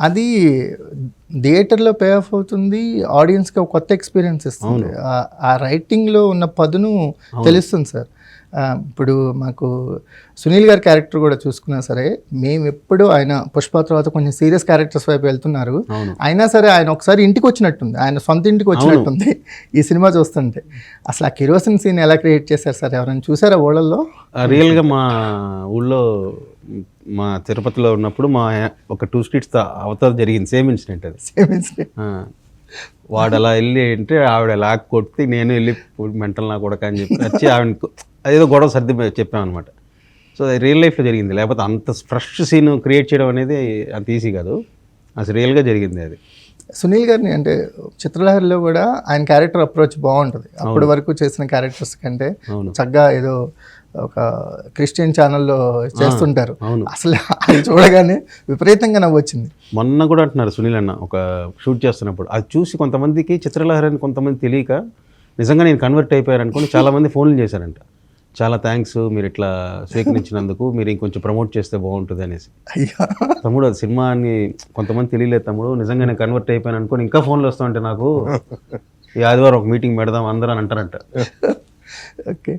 అది థియేటర్లో pay of అవుతుంది, ఆడియన్స్కి ఒక కొత్త ఎక్స్పీరియన్స్ ఇస్తుంది. ఆ రైటింగ్లో ఉన్న పదును తెలుస్తుంది సార్. ఇప్పుడు మాకు సునీల్ గారి క్యారెక్టర్ కూడా చూసుకున్నా సరే, మేము ఎప్పుడు ఆయన పుష్ప తర్వాత కొంచెం సీరియస్ క్యారెక్టర్స్ వైపు వెళ్తున్నారు, అయినా సరే ఆయన ఒకసారి ఇంటికి వచ్చినట్టుంది, ఆయన సొంత ఇంటికి వచ్చినట్టుంది ఈ సినిమా చూస్తుంటే. అసలు ఆ కెరోసిన్ సీన్ ఎలా క్రియేట్ చేశారు సార్? ఎవరైనా చూసారా ఊళ్ళల్లో? రియల్గా మా ఊళ్ళో మా తిరుపతిలో ఉన్నప్పుడు మా ఒక 2 streets అవతల జరిగింది సేమ్ ఇన్సిడెంట్. అది సేమ్ ఇన్సిడెంట్. వాడు అలా వెళ్ళి అంటే ఆవిడ ఎలా కొట్టి నేను వెళ్ళి మెంటల్ నా కొడక అని చెప్పి వచ్చి ఆవిడ అదేదో గొడవ సర్ది చెప్పామన్నమాట. సో అది రియల్ లైఫ్లో జరిగింది, లేకపోతే అంత ఫ్రెష్ సీన్ క్రియేట్ చేయడం అనేది అంత ఈజీ కాదు, అసలు రియల్గా జరిగింది అది. సునీల్ గారిని అంటే చిత్రలహరిలో కూడా ఆయన క్యారెక్టర్ అప్రోచ్ బాగుంటుంది, అప్పటి వరకు చేసిన క్యారెక్టర్స్ కంటే చక్కగా ఏదో ఒక క్రిస్టియన్ ఛానల్లో చేస్తుంటారు. అసలు అది చూడగానే విపరీతంగా నవ్వొచ్చింది. మొన్న కూడా అంటున్నారు సునీల్ అన్న ఒక షూట్ చేస్తున్నప్పుడు, అది చూసి కొంతమందికి చిత్రలహరి అని కొంతమంది తెలియక నిజంగా నేను కన్వర్ట్ అయిపోయాను అనుకుని చాలామంది ఫోన్లు చేశారంట, చాలా థ్యాంక్స్ మీరు ఇట్లా స్వీకరించినందుకు, మీరు ఇంకొంచెం ప్రమోట్ చేస్తే బాగుంటుంది అనేసి. తమ్ముడు అది సినిమా అని కొంతమంది తెలియలేదు తమ్ముడు, నిజంగా నేను కన్వర్ట్ అయిపోయాను అనుకుని ఇంకా ఫోన్లు వస్తామంటే నాకు ఈ ఆదివారం ఒక మీటింగ్ పెడదాం అందరూ అని అంటారంట. ఓకే.